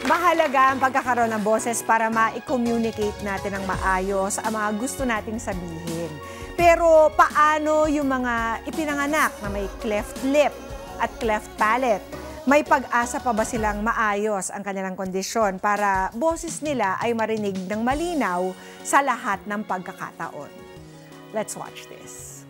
Mahalaga ang pagkakaroon ng boses para ma-communicate natin ng maayos ang mga gusto nating sabihin. Pero paano yung mga ipinanganak na may cleft lip at cleft palate? May pag-asa pa ba silang maayos ang kanilang kondisyon para boses nila ay marinig ng malinaw sa lahat ng pagkakataon? Let's watch this.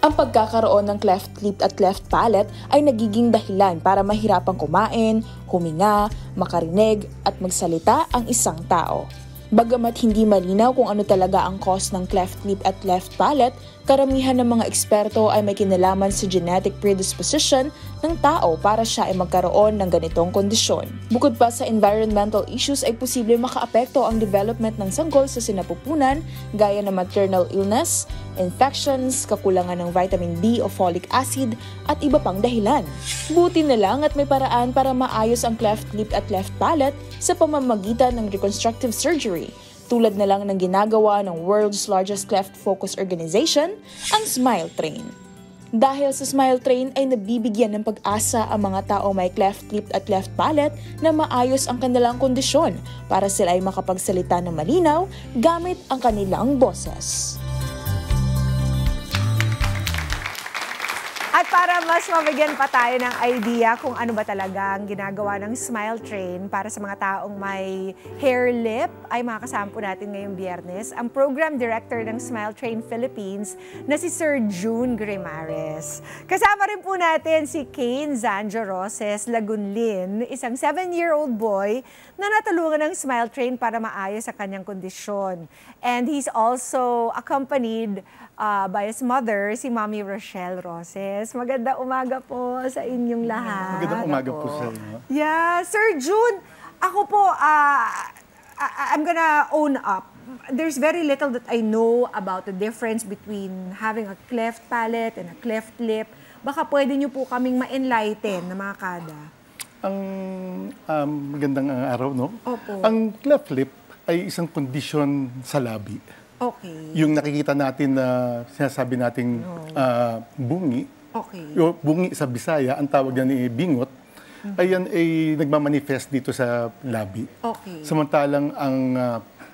Ang pagkakaroon ng cleft lip at cleft palate ay nagiging dahilan para mahirapang kumain, huminga, makarinig at magsalita ang isang tao. Bagamat hindi malinaw kung ano talaga ang cause ng cleft lip at cleft palate, karamihan ng mga eksperto ay may kinalaman sa genetic predisposition ng tao para siya ay magkaroon ng ganitong kondisyon. Bukod pa sa environmental issues ay posible makaapekto ang development ng sanggol sa sinapupunan gaya ng maternal illness, infections, kakulangan ng vitamin B o folic acid at iba pang dahilan. Buti na lang at may paraan para maayos ang cleft lip at cleft palate sa pamamagitan ng reconstructive surgery, tulad na lang ng ginagawa ng world's largest cleft focus organization, ang Smile Train. Dahil sa Smile Train ay nabibigyan ng pag-asa ang mga tao may cleft lip at cleft palate na maayos ang kanilang kondisyon para sila ay makapagsalita ng malinaw gamit ang kanilang boses. At para mas mabigyan pa tayo ng idea kung ano ba talaga ang ginagawa ng Smile Train para sa mga taong may hair lip, ay makakasama po natin ngayong Biyernes ang Program Director ng Smile Train Philippines na si Sir June Grimares. Kasama rin po natin si Kane Zanjo Roses Lagunlin, isang 7-year-old boy na natulungan ng Smile Train para maayos sa kanyang kondisyon. And he's also accompanied by his mother, si Mommy Rochelle Roses. Magandang umaga po sa inyong lahat. Magandang umaga po sa inyo. Yeah, Sir June, ako po, I'm gonna own up. There's very little that I know about the difference between having a cleft palate and a cleft lip. Baka pwede niyo po kaming ma-enlighten na mga kada. Ang magandang araw, no? Opo. Ang cleft lip ay isang kondisyon sa labi. Okay. Yung nakikita natin na sinasabi nating bungi, yung bungi sa Bisaya, ang tawag yan ay bingot, ay yan ay nagmamanifest dito sa labi. Okay. Samantalang ang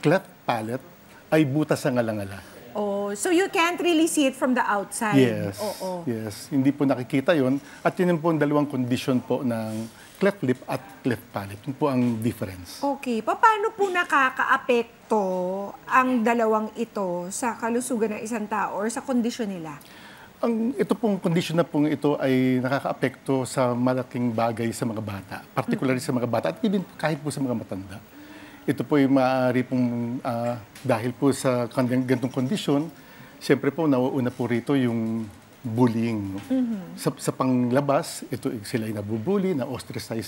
cleft palate ay butas sa ngalangala. Oh, so you can't really see it from the outside? Yes, yes. Hindi po nakikita yon. At yun po ang dalawang kondisyon po ng cleft lip at cleft palate. Yun po ang difference. Okay. Paano po nakakaapekto ang dalawang ito sa kalusugan ng isang tao or sa kondisyon nila? Ito pong kondisyon na pong ito ay nakakaapekto sa malaking bagay sa mga bata, particularly sa mga bata at even kahit po sa mga matanda. Ito po ay maaari pong dahil po sa ganitong kondisyon, siyempre po nauuna po rito yung bullying. No? Sa panglabas, sila ay nabubully, na-ostracize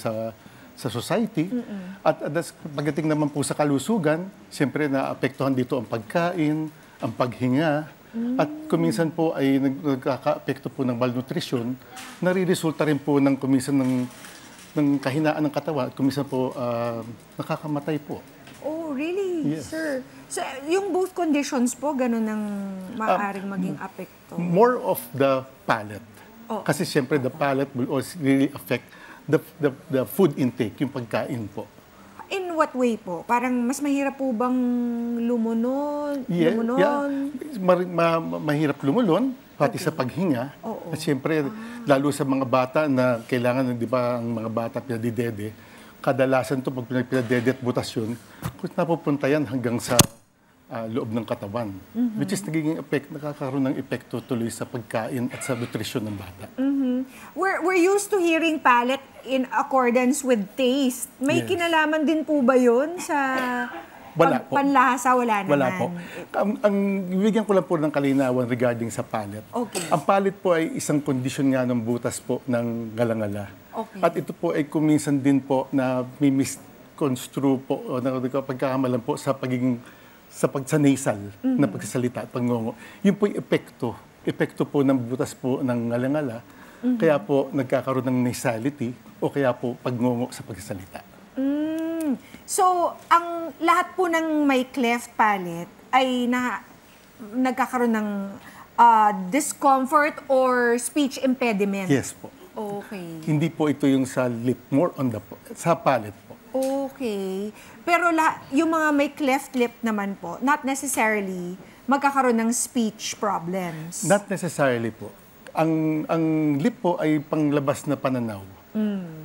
sa society. At pagdating naman po sa kalusugan, siyempre naapektuhan dito ang pagkain, ang paghinga, at kuminsan po ay nagkaka-apekto po ng malnutrition, nare-resulta rin po ng kuminsan ng kahinaan ng katawan at kuminsan po nakakamatay po. Oh, really? Yes. Sir? So, yung both conditions po, ganun ang maaaring maging apekto? More of the palate. Kasi siyempre the palate will also really affect the food intake, yung pagkain po. In what way po? Parang mas mahirap po bang lumulon? Yeah. Mahirap lumulon, pati sa paghinga. At siyempre, lalo sa mga bata na kailangan, di ba, ang mga bata pinadidede, kadalasan to pag pinadidede at butasyon, kung napupunta yan hanggang sa loob ng katawan. Which is nakakaroon ng epekto tuloy sa pagkain at sa nutrisyon ng bata. We're used to hearing palate in accordance with taste. May kinalaman din po ba yun sa panlasa? Wala naman. Wala po. Bibigyan ko lang po ng kalinawan regarding sa palate. Okay. Ang palate po ay isang kondisyon nga ng butas po ng galangala. Okay. At ito po ay kuminsan din po na misconstrue po o pagkakamalan po sa sa nasal na pagsasalita at pangungo. Yun po yung epekto po ng butas po ng ngalangala. Kaya po nagkakaroon ng nasality o kaya po pagngungo sa pagsasalita. So, ang lahat po ng may cleft palate ay nagkakaroon ng discomfort or speech impediment? Yes po. Okay. Hindi po ito yung sa lip, more on the sa palate po. Okay. Pero yung mga may cleft lip naman po, not necessarily magkakaroon ng speech problems. Not necessarily po. Ang lip po ay panglabas na pananaw.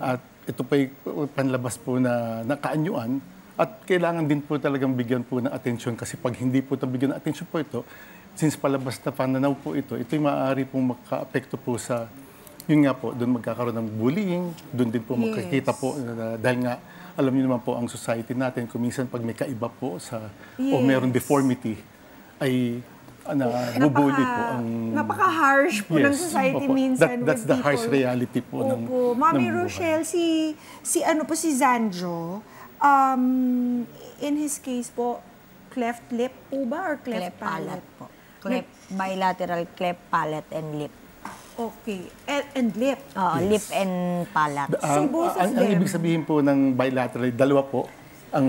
At ito po ay panlabas po na nakaanyuan. At kailangan din po talagang bigyan po ng atensyon kasi pag hindi po bigyan ng atensyon po ito, since palabas na pananaw po ito'y maaari pong maka-apekto po sa, yun nga po, doon magkakaroon ng bullying, doon din po makikita po, dahil nga, alam niyo naman po ang society natin, kung minsan pag may kaiba po o meron deformity, ay nabubuli po ang... Napaka-harsh po ng society opo. minsan That's with the people. harsh reality po ng Mami buhay. Rochelle, si Zanjo, in his case po, cleft lip po ba or cleft palate? po. Bilateral cleft palate and lip. Okay. And lip. Oo, lip and palate. Ang, both of ang them. ibig sabihin po ng bilateral, dalawa po ang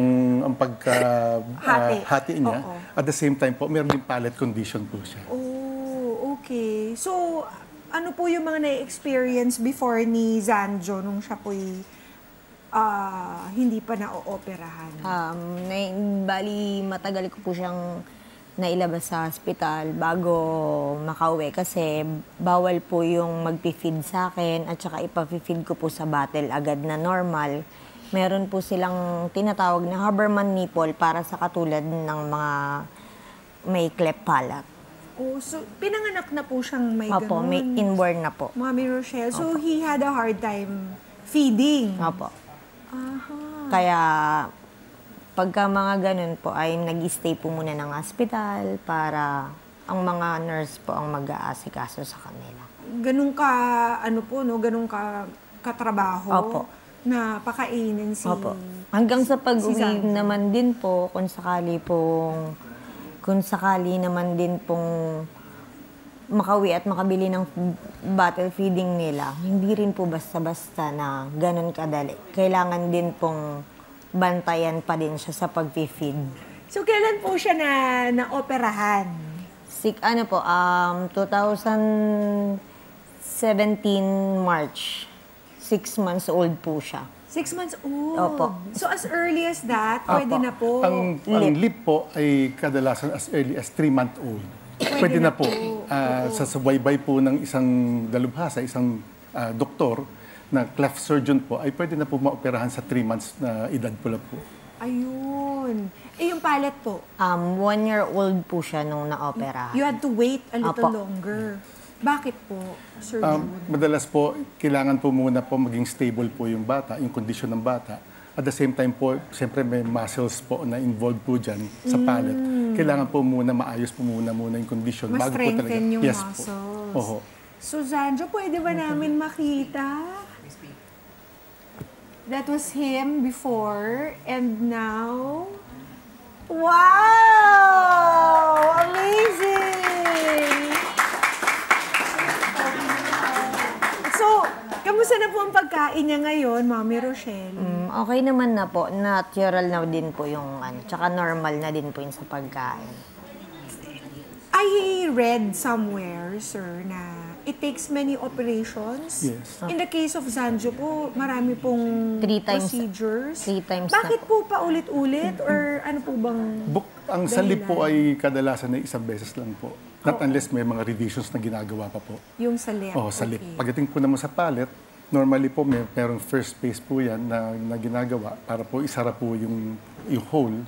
Hati. hati niya. Oo. At the same time po, meron din palate condition po siya. Oh, okay. So, ano po yung mga na-experience before ni Zanjo nung siya po'y hindi pa na-ooperahan? Bali, matagal ko po siyang nailabas sa hospital bago makauwi kasi bawal po yung magpi-feed sa akin at saka ipa-feed ko po sa bottle agad na normal. Meron po silang tinatawag na Haberman nipple para sa katulad ng mga may cleft palate. Oh, so pinanganak na po siyang may Opo, may ganun. inborn na po. Mami Rochelle, so he had a hard time feeding. Opo. Aha. Kaya pagka mga ganun po ay nag-stay po muna ng hospital para ang mga nurse po ang mag-aasikaso sa kanila. Ganun ka, ganun ka katrabaho Opo. na pakainin si... Opo. Hanggang sa si pag-uwi Zanjo. naman din po, kung sakali naman din pong makauwi at makabili ng bottle feeding nila, hindi rin po basta-basta na ganun kadali. Kailangan din pong bantayan pa din siya sa pag-feed. So, kailan po siya na-operahan? 2017 March. 6 months old po siya. 6 months old. Opo. So, as early as that, pwede Apo. na po. Ang lip po ay kadalasan as early as 3-month-old. Pwede na po. Sa subaybay po ng isang dalubhasa, isang doktor na cleft surgeon po, ay pwede na po maoperahan sa 3 months na edad po lang po. Ayun. Yung palate po, 1-year-old po siya nung na-opera. you had to wait a little Opo. longer. Bakit po, Sir Jude? Madalas po, kailangan po muna po maging stable po yung bata, yung kondisyon ng bata. At the same time po, siyempre may muscles po na involved po dyan sa palate. Kailangan po muna, maayos po muna yung kondisyon. Mas bago po talaga. strengthen yung Yes muscles. po. Oho. So, Zanjo, pwede ba namin makita? That was him before and now. Wow! Amazing! So, kamusta na po ang pagkain niya ngayon, Mami Rochelle? Okay naman na po. Natural na din po yung tsaka normal na din po yung sa pagkain. I read somewhere, sir, na it takes many operations. Yes. In the case of Zanjo po, marami pong 3 times- procedures. 3 times na Bakit po paulit-ulit? Or ano po bang... Ang salip po ay kadalasan ay isang beses lang po. Not unless may mga revisions na ginagawa pa po. Yung sa lip? Sa lip. Okay. Pagdating po naman sa palate, normally po merong first phase po yan na ginagawa para po isara po yung hole.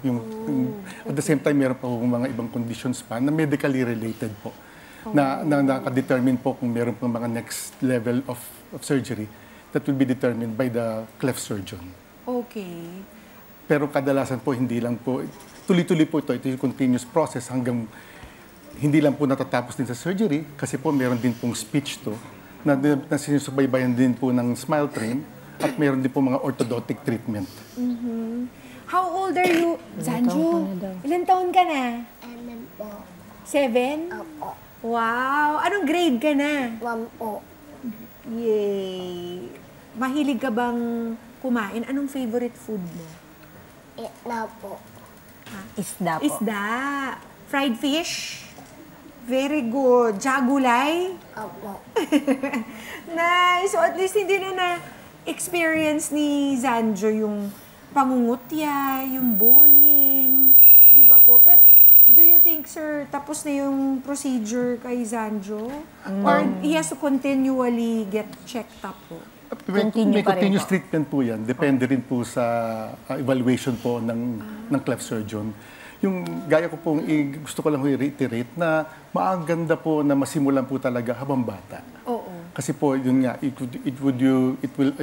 At the same time, meron pa po mga ibang conditions pa na medically related po. Na nakadetermine po kung meron pang mga next level of surgery that will be determined by the cleft surgeon. Okay. Pero kadalasan po, hindi lang po, tuloy-tuloy po ito yung continuous process hanggang hindi lang po natatapos din sa surgery kasi po meron din pong speech to na sinusubaybayan din po ng smile train at meron din po mga orthodontic treatment. How old are you? Zanjo, ilan taon ka na? 7? Opo. Wow! Anong grade ka na? 1 po. Yay! Mahilig ka bang kumain? Anong favorite food mo? Itna po. Isda po. Isda. Fried fish? Very good. Jagulay? Opo. Nice. So at least hindi na na-experience ni Zanjo yung pangungutya, yung bullying. Di ba po? But do you think, sir, tapos na yung procedure kay Zanjo? Or he has to continually get checked up po? Continue May pa rin continuous po. treatment po yan. Depende rin po sa evaluation po ng cleft surgeon. Yung gaya ko pong gusto ko lang i-reiterate na maaganda po na masimulan po talaga habang bata. Oo. Kasi po, yun nga, it will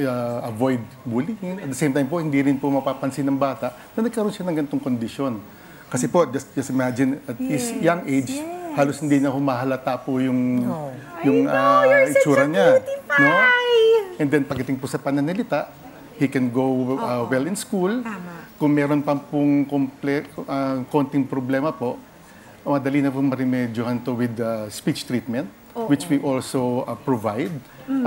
avoid bullying. At the same time po, hindi rin po mapapansin ng bata na nagkaroon siya ng ganitong kondisyon. Kasi po, just imagine, at his young age, halos hindi na humahalata po yung itsura niya. No? And then pagdating po sa pananalita, he can go well in school. Tama. Kung meron pa pong konting problema po, madali na po marimedyohan to with speech treatment, which we also provide,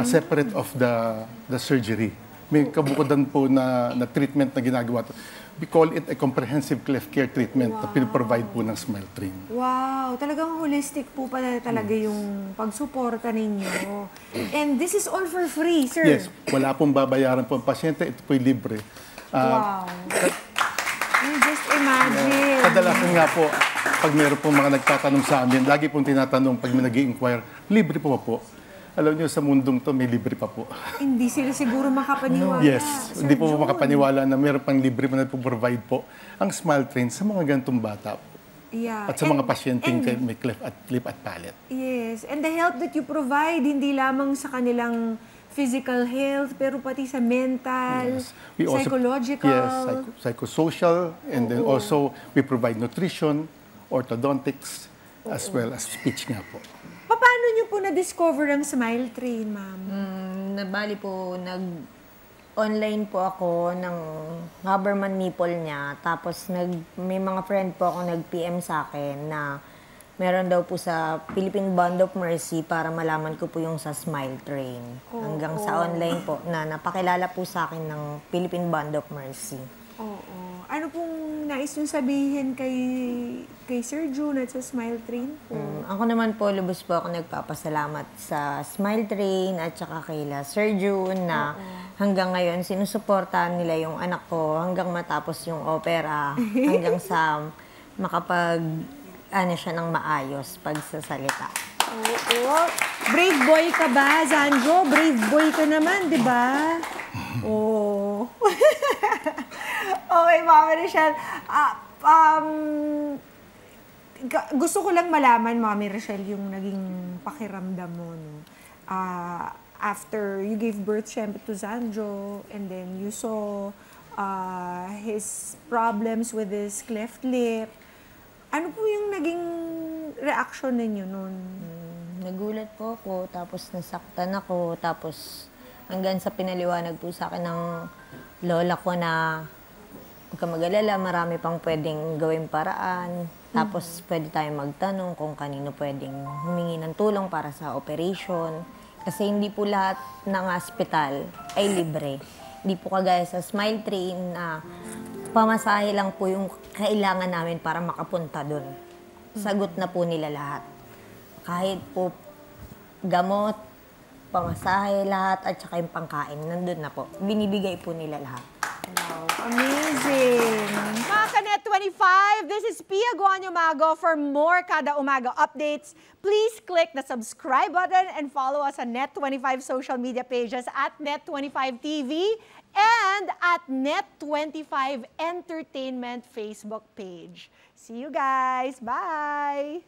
separate of the surgery. May kabukudan po na treatment na ginagawa. We call it a comprehensive cleft care treatment na pinaprovide po ng Smile Train. Wow, talagang holistic po pala talaga yung pagsuporta ninyo. And this is all for free, sir. Yes, wala pong babayaran po ang pasyente, ito po'y libre. Wow. You just imagine. Kadalasan nga po, pag meron pong mga nagtatanong sa amin, lagi pong tinatanong pag may nag-i-inquire, libre po ba po? Alam niyo, sa mundong to, may libre pa po. Hindi sila siguro makapaniwala. Yes, Sir hindi po Jun. makapaniwala na meron pang libre na po-provide po ang Smile Train sa mga ganitong bata po. Yeah. At sa mga pasyenteng and- may cleft at lip at palate. Yes, and the help that you provide, hindi lamang sa kanilang physical health, pero pati sa mental, Yes. We also- psychological. Yes, psychosocial, and then also we provide nutrition, orthodontics, as well as speech nga po. Paano nyo po na-discover ang Smile Train, ma'am? Nabali po, nag-online po ako ng Haberman nipple niya. Tapos may mga friend po ako nag-PM sa akin na meron daw po sa Philippine Bond of Mercy para malaman ko po yung sa Smile Train. Hanggang sa online po na napakilala po sa akin ng Philippine Bond of Mercy. Oo. Ano pong nais nyo sabihin kay Sir Jun at sa Smile Train po? Ako naman po, lubos po ako nagpapasalamat sa Smile Train at saka kay Sir Jun na hanggang ngayon sinusuportahan nila yung anak ko hanggang matapos yung opera, hanggang sa makapag siya ng maayos pagsasalita. Oo. Brave boy ka ba, Zanjo? Brave boy ka naman, di ba? Oo. Okay, Mama Rochelle. Gusto ko lang malaman, Mami Rochelle, yung naging pakiramdam mo. No? After you gave birth, syempre, to Zanjo, and then you saw his problems with his cleft lip. Ano po yung naging reaction ninyo noon? Nagulat po ako, tapos nasaktan ako, tapos hanggang sa pinaliwanag po sa akin ng lola ko na huwag ka mag-alala, marami pang pwedeng gawing paraan. Tapos pwede tayong magtanong kung kanino pwedeng humingi ng tulong para sa operation. Kasi hindi po lahat ng hospital ay libre. Hindi po kagaya sa Smile Train na pamasahe lang po yung kailangan namin para makapunta doon. Sagot na po nila lahat. Kahit po gamot, pamasahe lahat, at saka yung pangkain, nandun na po. Binibigay po nila lahat. Wow, amazing! Mga ka-Net 25, this is Pia Guanyo Mago. For more Kada Umaga updates, please click the subscribe button and follow us on Net25 social media pages at Net25 TV and at Net25 Entertainment Facebook page. See you guys! Bye!